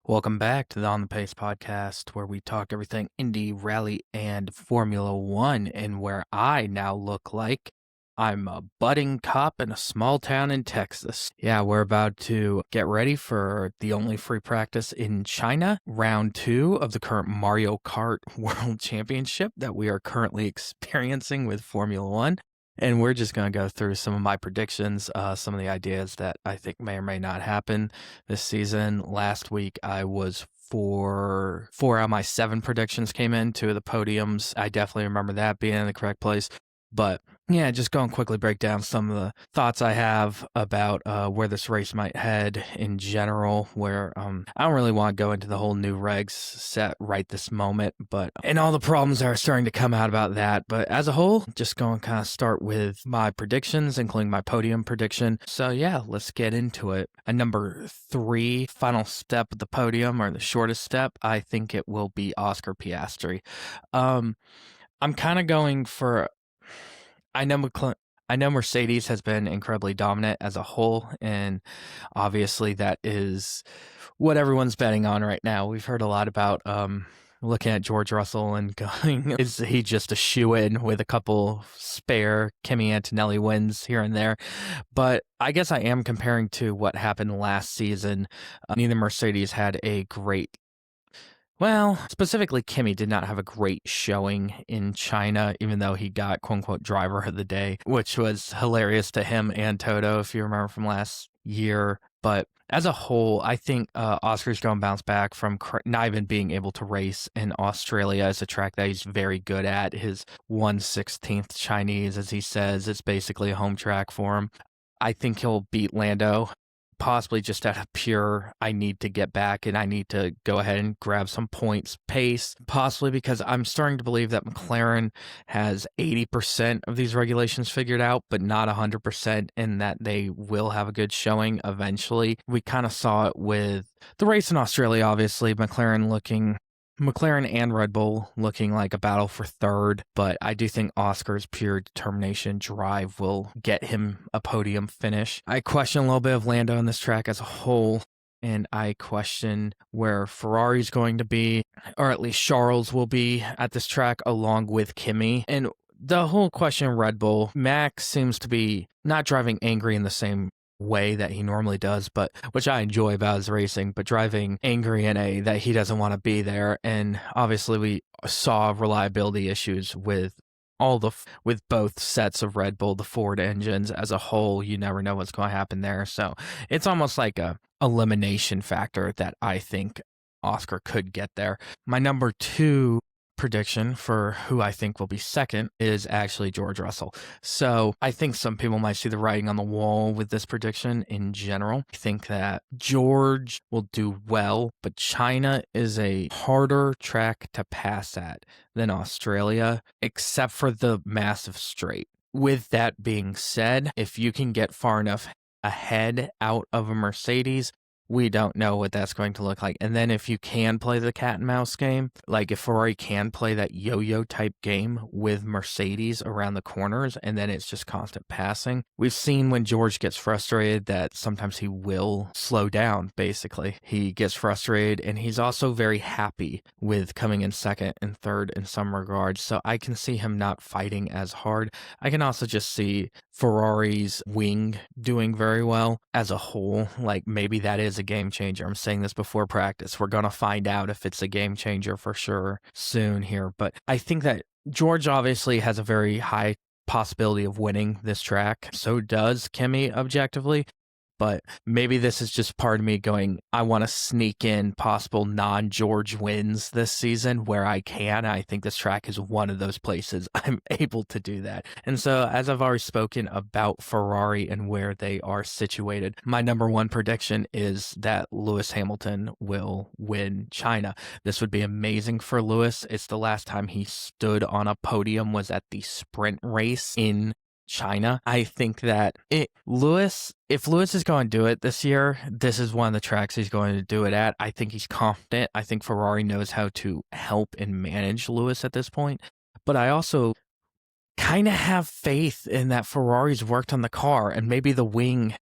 Welcome back to the On the Pace podcast, where we talk everything Indy, Rally, and Formula One, and where I now look like I'm a budding cop in a small town in Texas. Yeah, we're about to get ready for the only free practice in China, round 2 of the current Mario Kart World Championship that we are currently experiencing with Formula One. And we're just going to go through some of my predictions, some of the ideas that I think may or may not happen this season. Last week, I was four out of my 7 predictions came in, 2 of the podiums. I definitely remember that being in the correct place. But yeah, just going to quickly break down some of the thoughts I have about where this race might head in general, where I don't really want to go into the whole new regs set right this moment, but and all the problems that are starting to come out about that. But as a whole, just going to kind of start with my predictions, including my podium prediction. So yeah, let's get into it. A number 3 final step of the podium, or the shortest step, I think it will be Oscar Piastri. I'm kind of going for... I know Mercedes has been incredibly dominant as a whole, and obviously that is what everyone's betting on right now. We've heard a lot about looking at George Russell and going, is he just a shoe-in with a couple spare Kimi Antonelli wins here and there? But I guess I am comparing to what happened last season. Neither Mercedes had a great... Well, specifically, Kimi did not have a great showing in China, even though he got quote-unquote driver of the day, which was hilarious to him and Toto, if you remember from last year. But as a whole, I think Oscar's going to bounce back from not even being able to race in Australia. As a track that he's very good at. His 1/16th Chinese, as he says, it's basically a home track for him. I think he'll beat Lando, possibly just out of pure, I need to get back and I need to go ahead and grab some points pace, possibly because I'm starting to believe that McLaren has 80% of these regulations figured out, but not 100%, and that they will have a good showing eventually. We kind of saw it with the race in Australia, obviously, McLaren and Red Bull looking like a battle for third, but I do think Oscar's pure determination drive will get him a podium finish. I question a little bit of Lando in this track as a whole, and I question where Ferrari's going to be, or at least Charles will be at this track along with Kimi. And the whole question of Red Bull, Max seems to be not driving angry in the same way that he normally does, but which I enjoy about his racing, but driving angry in a that he doesn't want to be there. And obviously we saw reliability issues with with both sets of Red Bull, the Ford engines as a whole. You never know what's going to happen there, so it's almost like a elimination factor that I think Oscar could get there. My number 2 prediction for who I think will be second is actually George Russell. So I think some people might see the writing on the wall with this prediction in general. I think that George will do well, but China is a harder track to pass at than Australia, except for the massive straight. With that being said, if you can get far enough ahead out of a Mercedes, we don't know what that's going to look like. And then if you can play the cat and mouse game, like if Ferrari can play that yo-yo type game with Mercedes around the corners, and then it's just constant passing. We've seen when George gets frustrated that sometimes he will slow down, basically. He gets frustrated, and he's also very happy with coming in second and third in some regards. So I can see him not fighting as hard. I can also just see Ferrari's wing doing very well as a whole. Like, maybe that is a game changer. I'm saying this before practice. We're going to find out if it's a game changer for sure soon here. But I think that George obviously has a very high possibility of winning this track. So does Kimi objectively. But maybe this is just part of me going, I want to sneak in possible non-George wins this season where I can. I think this track is one of those places I'm able to do that. And so, as I've already spoken about Ferrari and where they are situated, my number 1 prediction is that Lewis Hamilton will win China. This would be amazing for Lewis. It's the last time he stood on a podium was at the sprint race in China. I think that if Lewis is going to do it this year, this is one of the tracks he's going to do it at. I think he's confident. I think Ferrari knows how to help and manage Lewis at this point. But I also kind of have faith in that Ferrari's worked on the car, and maybe the wing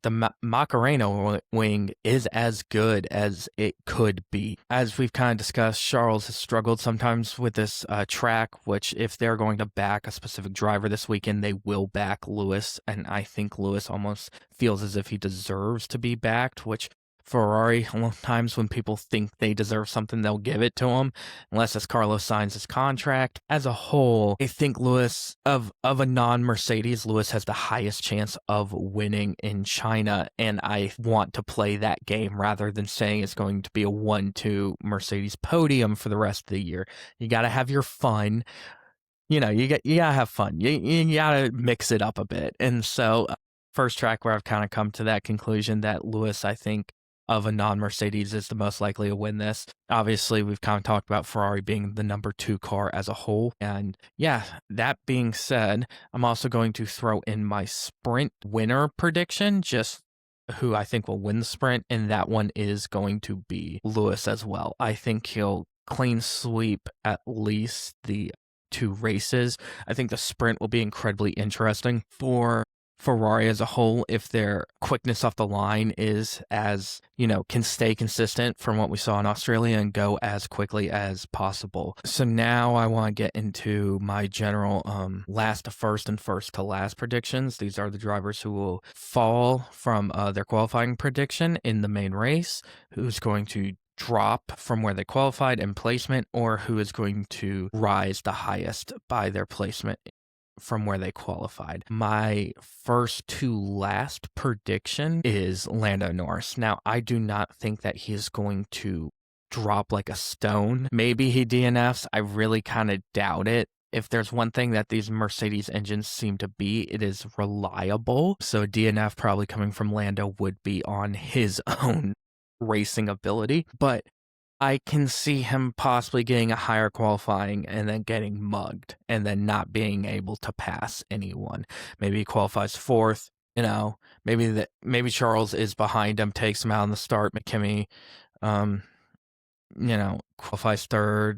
the Macarena wing is as good as it could be. As we've kind of discussed, Charles has struggled sometimes with this track, which if they're going to back a specific driver this weekend, they will back Lewis. And I think Lewis almost feels as if he deserves to be backed, which Ferrari, a lot of times when people think they deserve something, they'll give it to him, unless as Carlos signs his contract. As a whole, I think Lewis, of a non-Mercedes, Lewis has the highest chance of winning in China, and I want to play that game rather than saying it's going to be a 1-2 Mercedes podium for the rest of the year. You got to have your fun. You gotta have fun. You gotta mix it up a bit. And so, first track where I've kind of come to that conclusion that Lewis, I think, of a non-Mercedes is the most likely to win this. Obviously, we've kind of talked about Ferrari being the number 2 car as a whole. And yeah, that being said, I'm also going to throw in my sprint winner prediction, just who I think will win the sprint, and that one is going to be Lewis as well. I think he'll clean sweep at least the 2 races. I think the sprint will be incredibly interesting for Ferrari as a whole if their quickness off the line is as, can stay consistent from what we saw in Australia and go as quickly as possible. So now I want to get into my general last to first and first to last predictions. These are the drivers who will fall from their qualifying prediction in the main race, who's going to drop from where they qualified in placement, or who is going to rise the highest by their placement from where they qualified. My first to last prediction is Lando Norris. Now, I do not think that he is going to drop like a stone. Maybe he DNFs. I really kind of doubt it. If there's one thing that these Mercedes engines seem to be, it is reliable. So DNF probably coming from Lando would be on his own racing ability. But I can see him possibly getting a higher qualifying and then getting mugged and then not being able to pass anyone. Maybe he qualifies 4th, maybe Charles is behind him, takes him out in the start. McKinney, qualifies 3rd,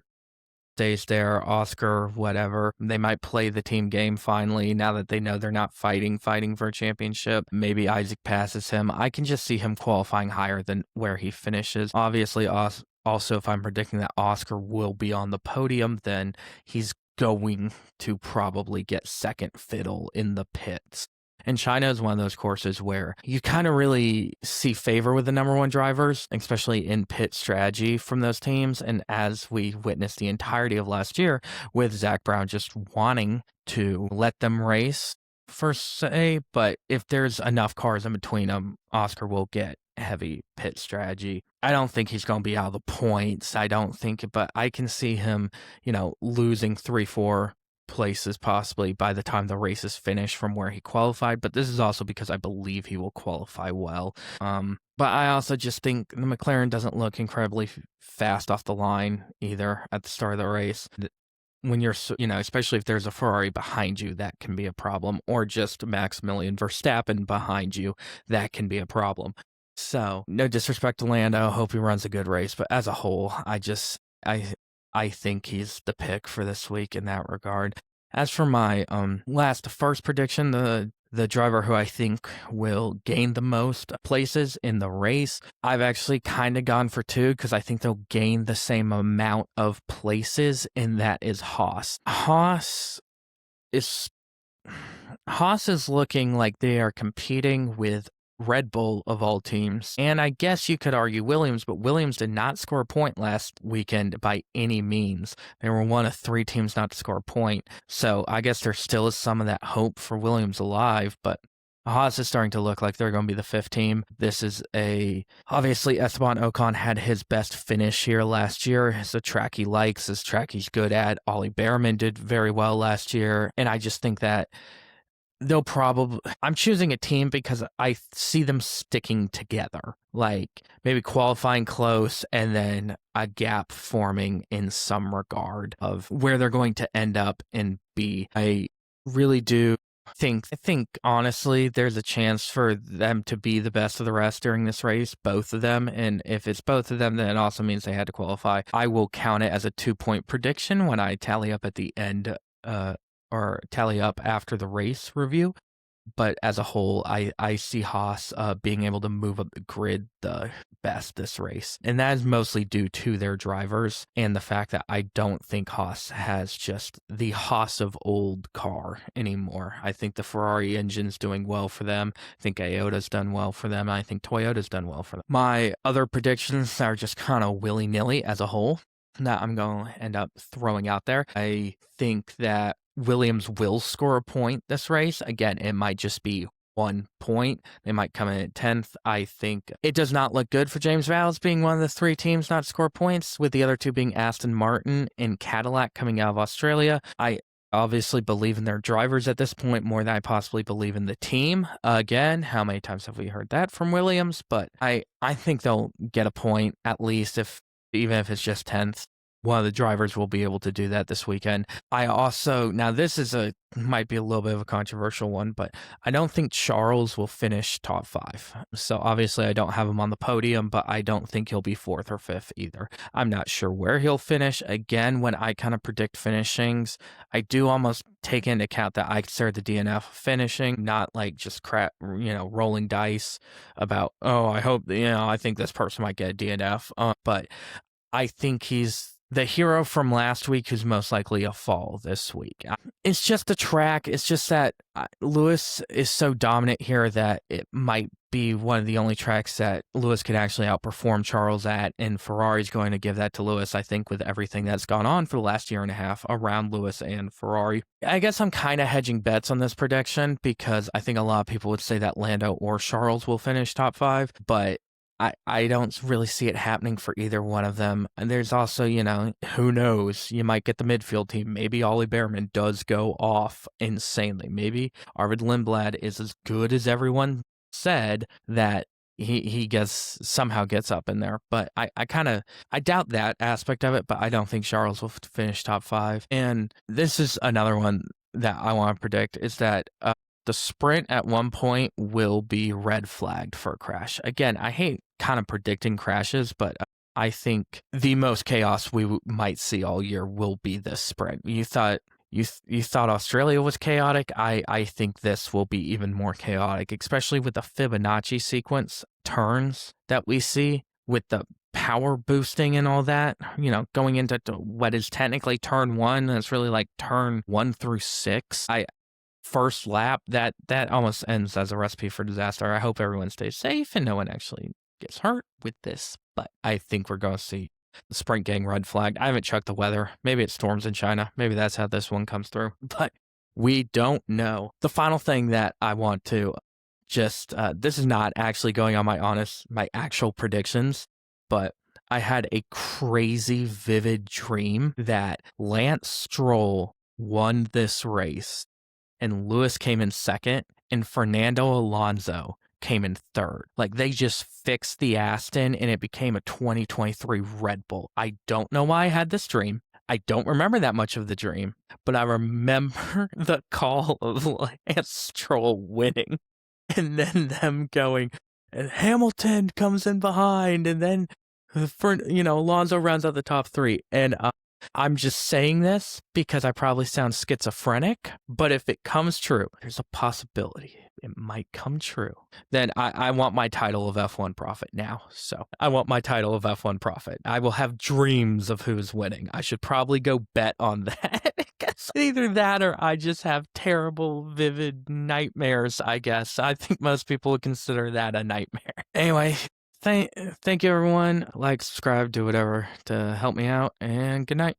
stays there, Oscar, whatever. They might play the team game finally now that they know they're not fighting for a championship. Maybe Isaac passes him. I can just see him qualifying higher than where he finishes. Obviously, also, if I'm predicting that Oscar will be on the podium, then he's going to probably get second fiddle in the pits. And China is one of those courses where you kind of really see favor with the number 1 drivers, especially in pit strategy from those teams. And as we witnessed the entirety of last year with Zach Brown just wanting to let them race, per se, but if there's enough cars in between them, Oscar will get heavy pit strategy. I don't think he's going to be out of the points. But I can see him, losing 3-4 places possibly by the time the race is finished from where he qualified. But this is also because I believe he will qualify well. But I also just think the McLaren doesn't look incredibly fast off the line either at the start of the race. When you're, especially if there's a Ferrari behind you, that can be a problem, or just Maximilian Verstappen behind you, that can be a problem. So, no disrespect to Lando, hope he runs a good race, but as a whole, I think he's the pick for this week in that regard. As for my first prediction, the driver who I think will gain the most places in the race, I've actually kind of gone for 2 because I think they'll gain the same amount of places, and that is Haas. Haas is looking like they are competing with Red Bull of all teams. And I guess you could argue Williams, but Williams did not score a point last weekend by any means. They were one of 3 teams not to score a point. So I guess there still is some of that hope for Williams alive, but Haas is starting to look like they're going to be the 5th team. This is obviously Esteban Ocon had his best finish here last year. It's a track he likes, it's a track he's good at. Ollie Behrman did very well last year. And I just think that I'm choosing a team because I see them sticking together, like maybe qualifying close and then a gap forming in some regard of where they're going to end up and be. I really do think honestly there's a chance for them to be the best of the rest during this race, both of them. And if it's both of them, then it also means they had to qualify. I will count it as a 2-point prediction when I tally up at the end, or tally up after the race review. but as a whole, I see Haas being able to move up the grid the best this race. And that is mostly due to their drivers and the fact that I don't think Haas has just the Haas of old car anymore. I think the Ferrari engine's doing well for them. I think Toyota's done well for them. I think Toyota's done well for them. My other predictions are just kind of willy-nilly as a whole that I'm going to end up throwing out there. I think that Williams will score a point this race. Again, it might just be 1 point. They might come in at 10th. I think it does not look good for James Vowles being one of the 3 teams not to score points, with the other 2 being Aston Martin and Cadillac coming out of Australia. I obviously believe in their drivers at this point more than I possibly believe in the team. Again, how many times have we heard that from Williams? But I think they'll get a point at least, even if it's just 10th. One of the drivers will be able to do that this weekend. I also, now this might be a little bit of a controversial one, but I don't think Charles will finish top 5. So obviously I don't have him on the podium, but I don't think he'll be 4th or 5th either. I'm not sure where he'll finish. Again, when I kind of predict finishings, I do almost take into account that I consider the DNF finishing, not like just rolling dice about, I hope, I think this person might get a DNF. But I think he's the hero from last week who's most likely a fall this week. It's just a track. It's just that Lewis is so dominant here that it might be one of the only tracks that Lewis could actually outperform Charles at, and Ferrari's going to give that to Lewis, I think, with everything that's gone on for the last year and a half around Lewis and Ferrari. I guess I'm kind of hedging bets on this prediction because I think a lot of people would say that Lando or Charles will finish top 5, but I don't really see it happening for either one of them. And there's also, who knows? You might get the midfield team. Maybe Ollie Behrman does go off insanely. Maybe Arvid Lindblad is as good as everyone said that he somehow gets up in there. But I doubt that aspect of it, but I don't think Charles will finish top 5. And this is another one that I want to predict is that the sprint at one point will be red flagged for a crash. Again, I hate kind of predicting crashes, but I think the most chaos we might see all year will be this sprint. You thought Australia was chaotic. I think this will be even more chaotic, especially with the Fibonacci sequence turns that we see with the power boosting and all that, going into what is technically turn 1. It's really like turn 1 through 6. First lap, that almost ends as a recipe for disaster. I hope everyone stays safe and no one actually gets hurt with this, but I think we're going to see the sprint getting red flagged. I haven't checked the weather. Maybe it storms in China. Maybe that's how this one comes through, but we don't know. The final thing that I want to just, this is not actually going on my actual predictions, but I had a crazy vivid dream that Lance Stroll won this race and Lewis came in 2nd, and Fernando Alonso came in 3rd. Like, they just fixed the Aston, and it became a 2023 Red Bull. I don't know why I had this dream. I don't remember that much of the dream, but I remember the call of Lance Stroll winning, and then them going, and Hamilton comes in behind, and then, Alonso rounds out the top 3, and I'm just saying this because I probably sound schizophrenic, but if it comes true, there's a possibility it might come true, then I want my title of F1 Prophet now. So I want my title of F1 Prophet. I will have dreams of who's winning. I should probably go bet on that. Either that or I just have terrible, vivid nightmares, I guess. I think most people would consider that a nightmare. Anyway, Thank you, everyone. Like, subscribe, do whatever to help me out, and good night.